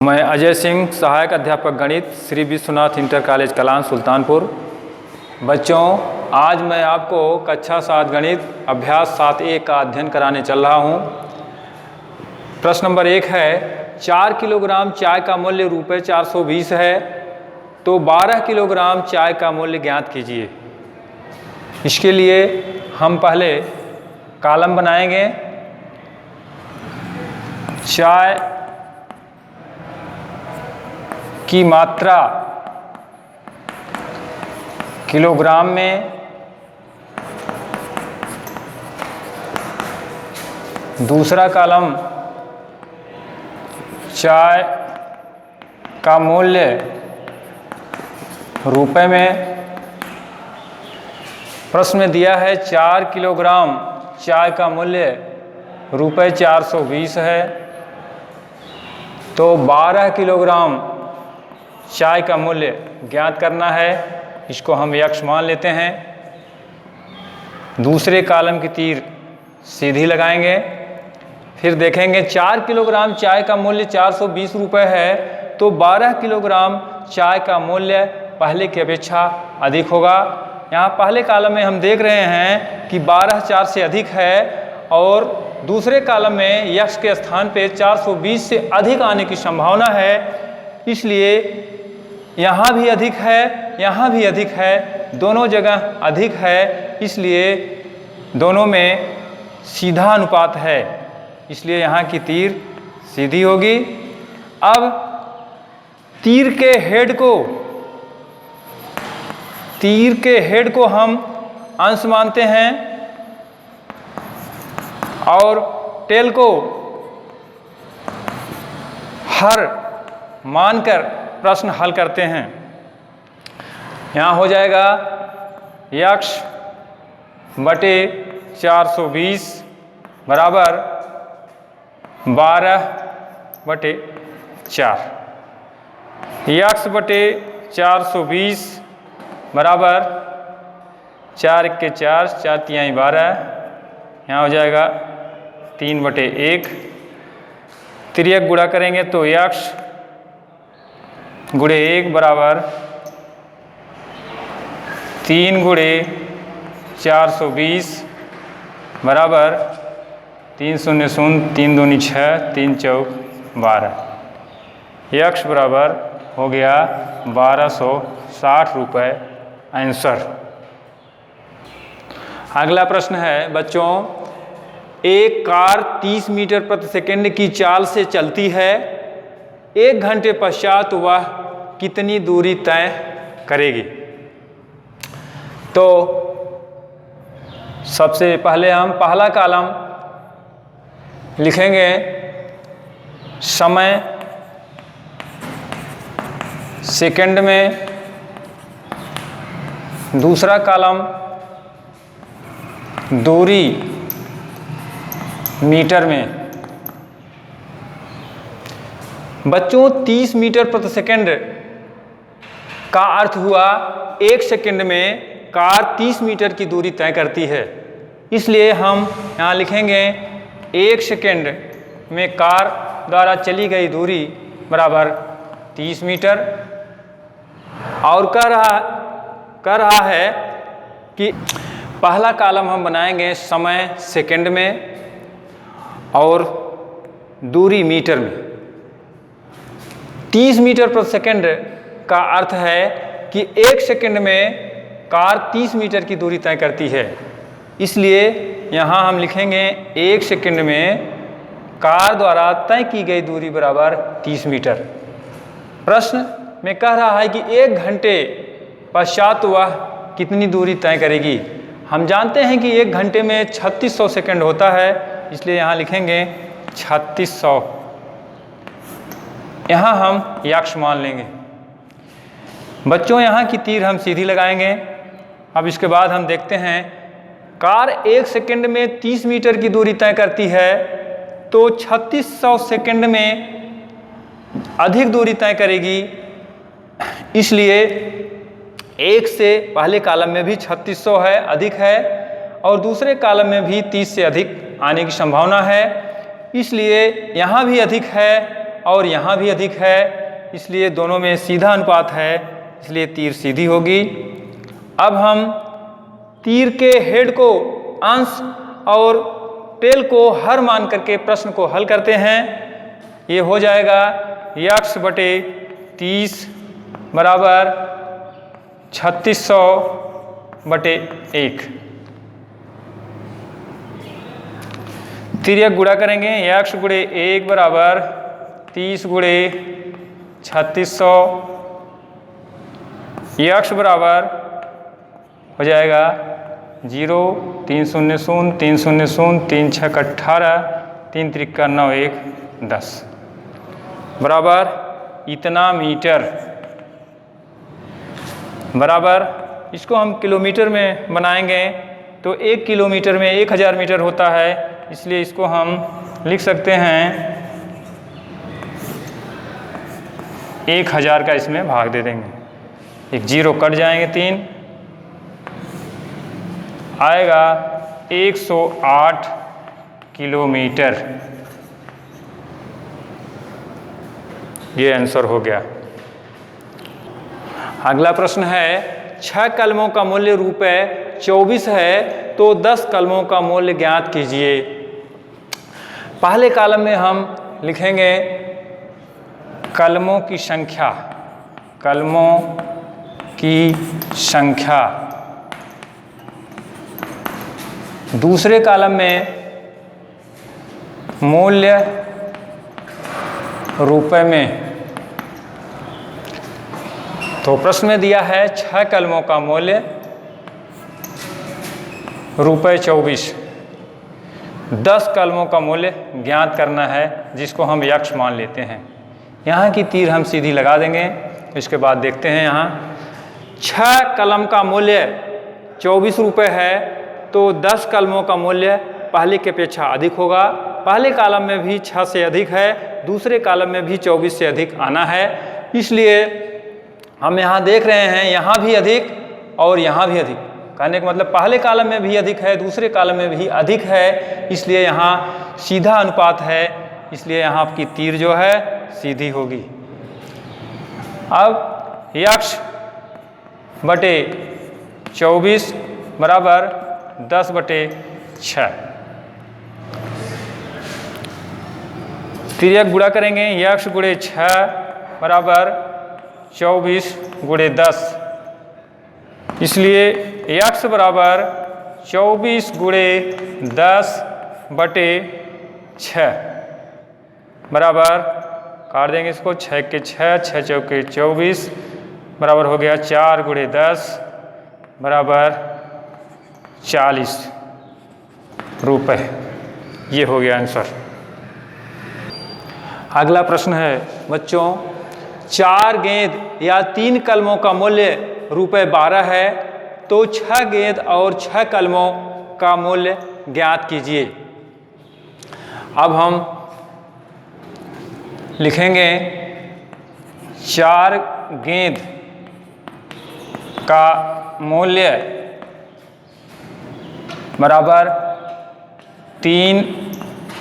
मैं अजय सिंह, सहायक अध्यापक गणित, श्री विश्वनाथ इंटर कॉलेज कलान सुल्तानपुर। बच्चों, आज मैं आपको कक्षा 7 गणित अभ्यास 7A का अध्ययन कराने चल रहा हूँ। प्रश्न नंबर 1 है, 4 किलोग्राम चाय का मूल्य ₹420 है, तो 12 किलोग्राम चाय का मूल्य ज्ञात कीजिए। इसके लिए हम पहले कॉलम बनाएंगे। चाय की मात्रा किलोग्राम में, दूसरा कॉलम चाय का मूल्य रुपए में। प्रश्न में दिया है 4 किलोग्राम चाय का मूल्य ₹420 है, तो 12 किलोग्राम चाय का मूल्य ज्ञात करना है। इसको हम x मान लेते हैं। दूसरे कॉलम की तीर सीधी लगाएंगे। फिर देखेंगे 4 किलोग्राम चाय का मूल्य ₹420 है, तो 12 किलोग्राम चाय का मूल्य पहले की अपेक्षा अधिक होगा। यहाँ पहले कॉलम में हम देख रहे हैं कि 12 4 से अधिक है, और दूसरे कॉलम में x के स्थान पे 420 से अधिक आने की संभावना है। इसलिए यहाँ भी अधिक है, यहाँ भी अधिक है, दोनों जगह अधिक है, इसलिए दोनों में सीधा अनुपात है, इसलिए यहाँ की तीर सीधी होगी। अब तीर के हेड को हम अंश मानते हैं और टेल को हर मानकर प्रश्न हल करते हैं। यहाँ हो जाएगा x बटे 420 बराबर 12/4। x बटे 420 बराबर 4 × 4 4 × 12। यहाँ हो जाएगा 3/1। तिर्यक गुणा करेंगे तो x गुणे 1 बराबर 3 × 420 बराबर 3 0 0 3 दूनी 6 3 चौक 12। x बराबर हो गया ₹1260 आंसर। अगला प्रश्न है बच्चों, एक कार 30 मीटर प्रति सेकंड की चाल से चलती है। 1 घंटे पश्चात वह कितनी दूरी तय करेगी? तो सबसे पहले हम पहला कॉलम लिखेंगे समय सेकंड में, दूसरा कॉलम दूरी मीटर में। बच्चों, 30 मीटर प्रति सेकंड का अर्थ हुआ 1 सेकंड में कार 30 मीटर की दूरी तय करती है। इसलिए हम यहाँ लिखेंगे 1 सेकंड में कार द्वारा चली गई दूरी बराबर 30 मीटर। और कह रहा है कि पहला कॉलम हम बनाएंगे समय सेकंड में और दूरी मीटर में। 30 मीटर प्रति सेकंड का अर्थ है कि 1 सेकंड में कार 30 मीटर की दूरी तय करती है। इसलिए यहाँ हम लिखेंगे 1 सेकंड में कार द्वारा तय की गई दूरी बराबर 30 मीटर। प्रश्न में कह रहा है कि 1 घंटे पश्चात वह कितनी दूरी तय करेगी। हम जानते हैं कि 1 घंटे में 3600 सेकंड होता है, इसलिए यहाँ लिखेंगे 3600। यहाँ हम x मान लेंगे। बच्चों, यहाँ की तीर हम सीधी लगाएंगे। अब इसके बाद हम देखते हैं, कार 1 सेकंड में 30 मीटर की दूरी तय करती है, तो 3600 सेकंड में अधिक दूरी तय करेगी। इसलिए 1 से पहले कॉलम में भी 3600 है, अधिक है, और दूसरे कॉलम में भी 30 से अधिक आने की संभावना है। इसलिए यहाँ भी अधिक है और यहाँ भी अधिक है, इसलिए दोनों में सीधा अनुपात है, इसलिए तीर सीधी होगी। अब हम तीर के हेड को अंश और टेल को हर मान करके प्रश्न को हल करते हैं। ये हो जाएगा x बटे 30 बराबर 3600 बटे 1। तिर्यक गुणा करेंगे, x गुणे 1 बराबर 30 गुणे 3600, x बराबर हो जाएगा 0, 3 0 0, 3 0 0, 3 6 18, 3 त्रिका 9 1 10 बराबर इतना मीटर। बराबर इसको हम किलोमीटर में बनाएंगे तो 1 किलोमीटर में 1000 मीटर होता है, इसलिए इसको हम लिख सकते हैं 1000 का इसमें भाग दे देंगे, एक जीरो कट जाएंगे, 3 आएगा 108 किलोमीटर। ये आंसर हो गया। अगला प्रश्न है 6 कलमों का मूल्य ₹24 है तो 10 कलमों का मूल्य ज्ञात कीजिए। पहले कॉलम में हम लिखेंगे कलमों की संख्या, कलमों की संख्या। दूसरे कॉलम में मूल्य रुपए में। तो प्रश्न में दिया है 6 कलमों का मूल्य ₹24, 10 कलमों का मूल्य ज्ञात करना है, जिसको हम x मान लेते हैं। यहाँ की तीर हम सीधी लगा देंगे। इसके बाद देखते हैं, यहाँ 6 कलम का मूल्य ₹24 है तो 10 कलमों का मूल्य पहले की अपेक्षा अधिक होगा। पहले कॉलम में भी 6 से अधिक है, दूसरे कॉलम में भी 24 से अधिक आना है, इसलिए हम यहाँ देख रहे हैं यहाँ भी अधिक और यहाँ भी अधिक। कहने का मतलब पहले कॉलम में भी अधिक है, दूसरे कॉलम में भी अधिक है, इसलिए यहाँ सीधा अनुपात है, इसलिए यहाँ आपकी तीर जो है सीधी होगी। अब x बटे 24 बराबर 10 बटे 6। तिर्यक गुणा करेंगे, x गुणे 6 बराबर 24 गुणे 10, इसलिए x बराबर 24 गुणे 10 बटे 6 बराबर, काट देंगे इसको, 6 के 6, 6 चौके 24 बराबर हो गया 4 गुणे 10 बराबर 40 रुपए। ये हो गया आंसर। अगला प्रश्न है बच्चों, 4 गेंद या 3 कलमों का मूल्य ₹12 है तो 6 गेंद और 6 कलमों का मूल्य ज्ञात कीजिए। अब हम लिखेंगे 4 गेंद का मूल्य बराबर 3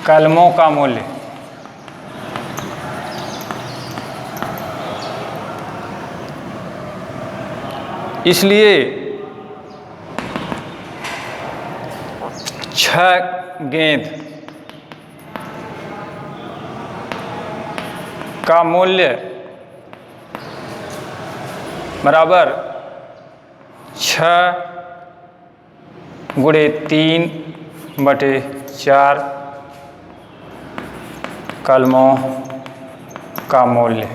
कलमों का मूल्य। इसलिए 6 गेंद का मूल्य बराबर 6 गुणे 3 बटे 4 कलमों का मूल्य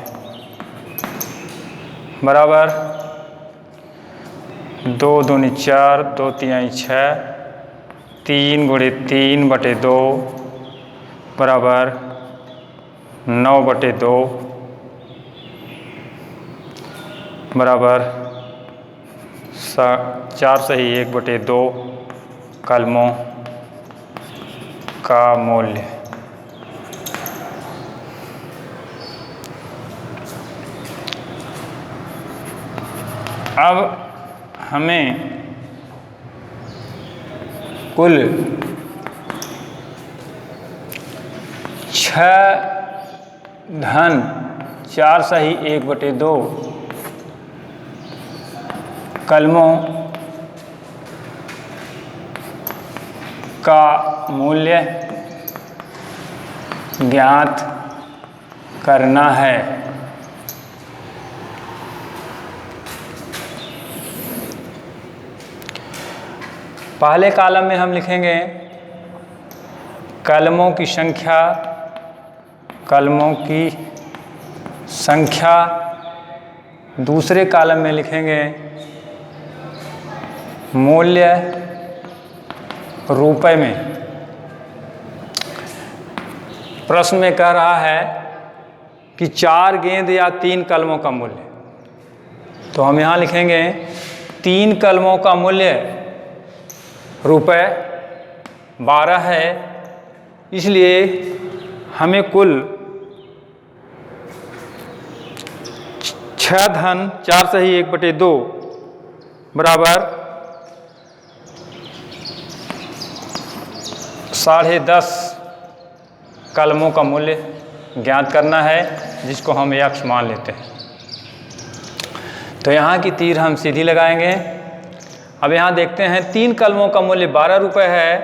बराबर 2 दूनी 4, 2 तिहाई 6, 3 गुणे 3 बटे 2 बराबर 9 बटे 2 बराबर 4 सही 1 बटे 2 कलमों का मूल्य। अब हमें कुल 6 धन 4 सही 1/2 कलमों का मूल्य ज्ञात करना है। पहले कॉलम में हम लिखेंगे कलमों की संख्या, दूसरे कॉलम में लिखेंगे मूल्य रुपए में। प्रश्न में कह रहा है कि 4 गेंद या 3 कलमों का मूल्य, तो हम यहाँ लिखेंगे 3 कलमों का मूल्य रुपए 12 है, इसलिए हमें कुल 6 धन 4 सही 1/2 बराबर 10.5 कलमों का मूल्य ज्ञात करना है, जिसको हम x मान लेते हैं। तो यहाँ की तीर हम सीधी लगाएंगे। अब यहाँ देखते हैं 3 कलमों का मूल्य 12 रुपये है,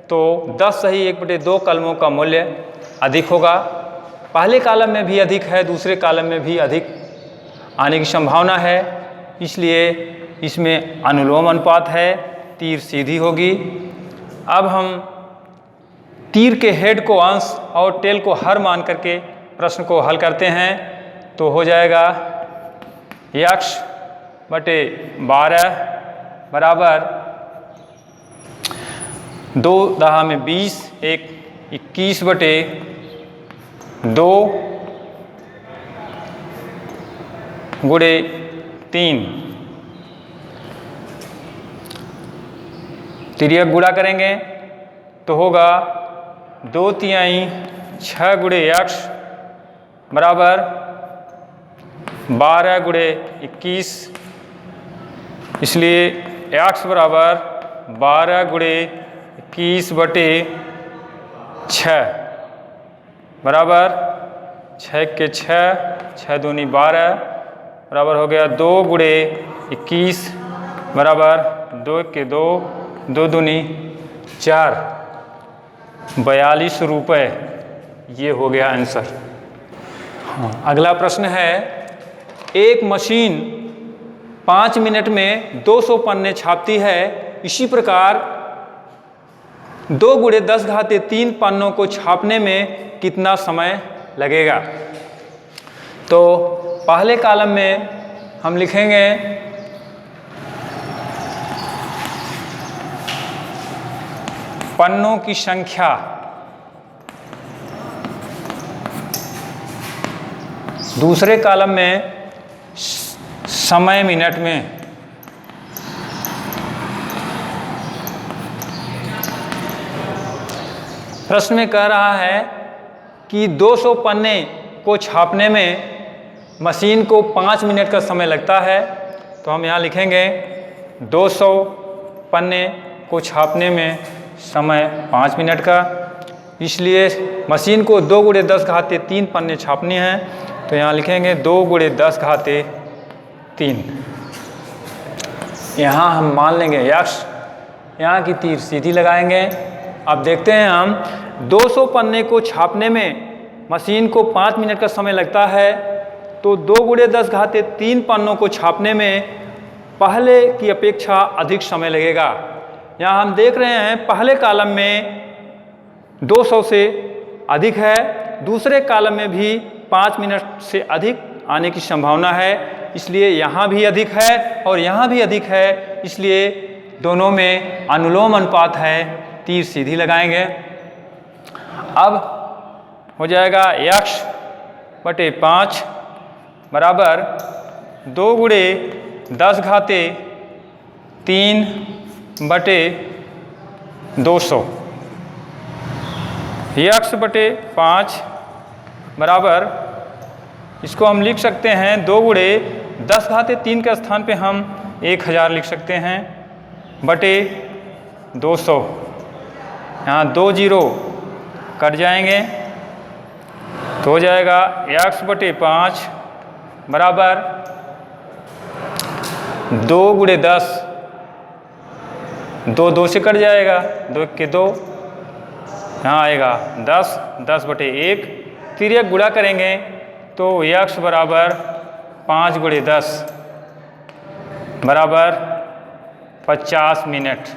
तो 10 सही 1/2 कलमों का मूल्य अधिक होगा। पहले कॉलम में भी अधिक है, दूसरे कॉलम में भी अधिक आने की संभावना है, इसलिए इसमें अनुलोम अनुपात है, तीर सीधी होगी। अब हम तीर के हेड को अंश और टेल को हर मान करके प्रश्न को हल करते हैं, तो हो जाएगा x/12 बराबर 2 दहा में 20, 21/2 गुणे 3। तिर्यक गुणा करेंगे तो होगा 2/3 6 गुणे x बराबर 12 गुणे 21, इसलिए x बराबर 12 गुणे 21/6 बराबर 6 के 6, 6 दूनी 12 बराबर हो गया 2 गुणे 21 बराबर 2 के 2, 2 दूनी 4, 42 रुपये। ये हो गया आंसर। हाँ, अगला प्रश्न है, एक मशीन 5 मिनट में 200 पन्ने छापती है, इसी प्रकार 2 गुणे 10⁻³ पन्नों को छापने में कितना समय लगेगा। तो पहले कॉलम में हम लिखेंगे पन्नों की संख्या, दूसरे कॉलम में समय मिनट में। प्रश्न में कह रहा है कि 200 पन्ने को छापने में मशीन को 5 मिनट का समय लगता है, तो हम यहाँ लिखेंगे 200 पन्ने को छापने में समय 5 मिनट का, इसलिए मशीन को 2 गुणे 10⁻³ पन्ने छापनी है, तो यहाँ लिखेंगे 2 गुणे 10⁻³ यहाँ हम मान लेंगे x, यहाँ की तीर सीधी लगाएंगे। अब देखते हैं हम 200 पन्ने को छापने में मशीन को 5 मिनट का समय लगता है, तो 2 गुणे 10⁻³ पन्नों को छापने में पहले की अपेक्षा अधिक समय लगेगा। यहाँ हम देख रहे हैं पहले कॉलम में 200 से अधिक है, दूसरे कॉलम में भी 5 मिनट से अधिक आने की संभावना है, इसलिए यहाँ भी अधिक है और यहाँ भी अधिक है, इसलिए दोनों में अनुलोम अनुपात है, तीर सीधी लगाएंगे। अब हो जाएगा x/5 बराबर 2 गुणे 10⁻³ 200। x/5 बराबर, इसको हम लिख सकते हैं 2 गुणे 10⁻³ के स्थान पे हम 1000 लिख सकते हैं बटे 200। यहाँ 2 जीरो कट जाएंगे, तो हो जाएगा x/5 बराबर 2 × 10, 2 से कट जाएगा, 2 × 2, यहाँ आएगा 10, 10/1, फिर एक गुणा करेंगे तो x बराबर 5 × 10 बराबर 50 मिनट।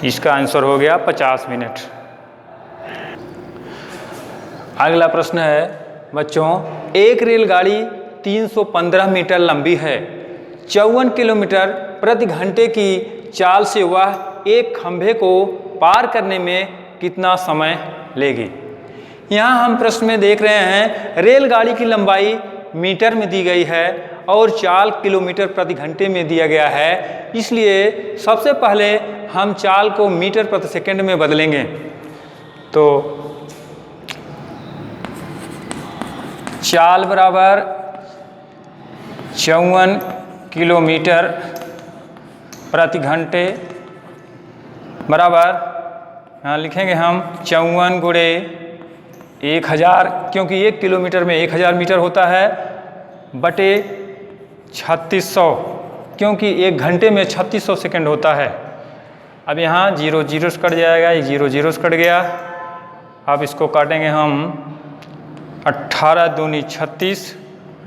इसका आंसर हो गया 50 मिनट। अगला प्रश्न है बच्चों, एक रेलगाड़ी 315 मीटर लंबी है, 54 किलोमीटर प्रति घंटे की चाल से वह एक खंभे को पार करने में कितना समय लेगी। यहाँ हम प्रश्न में देख रहे हैं रेलगाड़ी की लंबाई मीटर में दी गई है और चाल किलोमीटर प्रति घंटे में दिया गया है, इसलिए सबसे पहले हम चाल को मीटर प्रति सेकंड में बदलेंगे। तो चाल बराबर 54 किलोमीटर प्रति घंटे बराबर, यहाँ लिखेंगे हम 54 × 1000, क्योंकि 1 किलोमीटर में 1000 मीटर होता है, बटे 3600, क्योंकि 1 घंटे में 3600 सेकंड होता है। अब यहाँ 0 0 से कट जाएगा, ये 0 0 से कट गया। अब इसको काटेंगे हम 18 दूनी 36,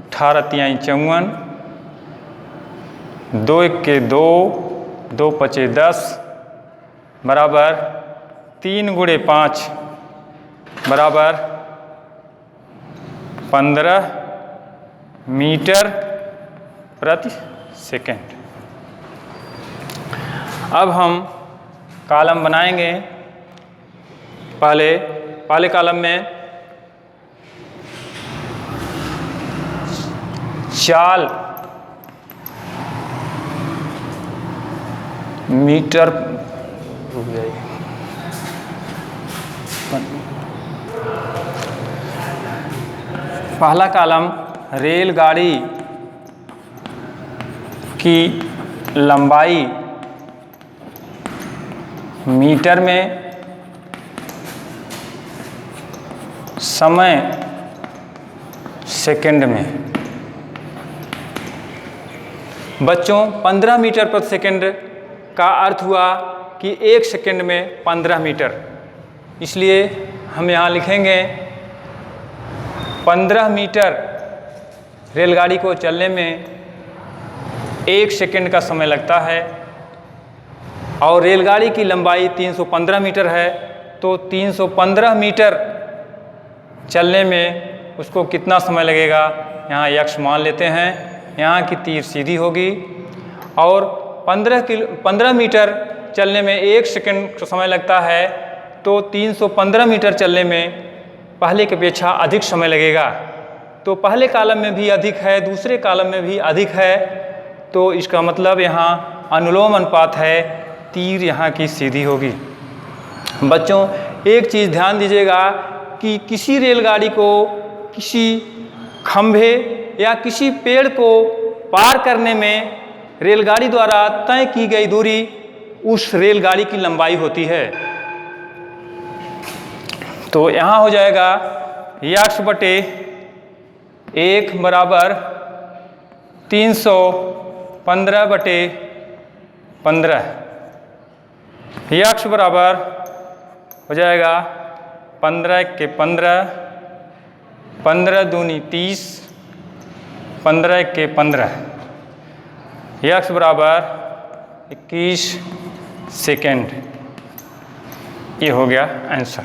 18 तिहाई 54, 2 × 2, 2 × 5 10 बराबर 3 × 5 बराबर 15 मीटर प्रति सेकंड। अब हम कॉलम बनाएंगे। पहले कॉलम में चाल मीटर, रुक जाइए, पहला कॉलम रेलगाड़ी की लंबाई मीटर में, समय सेकंड में। बच्चों 15 मीटर प्रति सेकंड का अर्थ हुआ कि 1 सेकंड में 15 मीटर, इसलिए हम यहाँ लिखेंगे 15 मीटर रेलगाड़ी को चलने में 1 सेकंड का समय लगता है, और रेलगाड़ी की लंबाई 315 मीटर है, तो 315 मीटर चलने में उसको कितना समय लगेगा, यहाँ x मान लेते हैं। यहाँ की तीर सीधी होगी, और 15 मीटर चलने में 1 सेकंड का समय लगता है, तो 315 मीटर चलने में पहले की अपेक्षा अधिक समय लगेगा। तो पहले कॉलम में भी अधिक है, दूसरे कॉलम में भी अधिक है, तो इसका मतलब यहाँ अनुलोम अनुपात है, तीर यहाँ की सीधी होगी। बच्चों एक चीज़ ध्यान दीजिएगा कि किसी रेलगाड़ी को किसी खंभे या किसी पेड़ को पार करने में रेलगाड़ी द्वारा तय की गई दूरी उस रेलगाड़ी की लंबाई होती है। तो यहाँ हो जाएगा x/1 बराबर 315/15। x बराबर हो जाएगा 15 के 15, 15 दूनी 30, 15 के 15, x बराबर 21 सेकेंड। ये हो गया आंसर।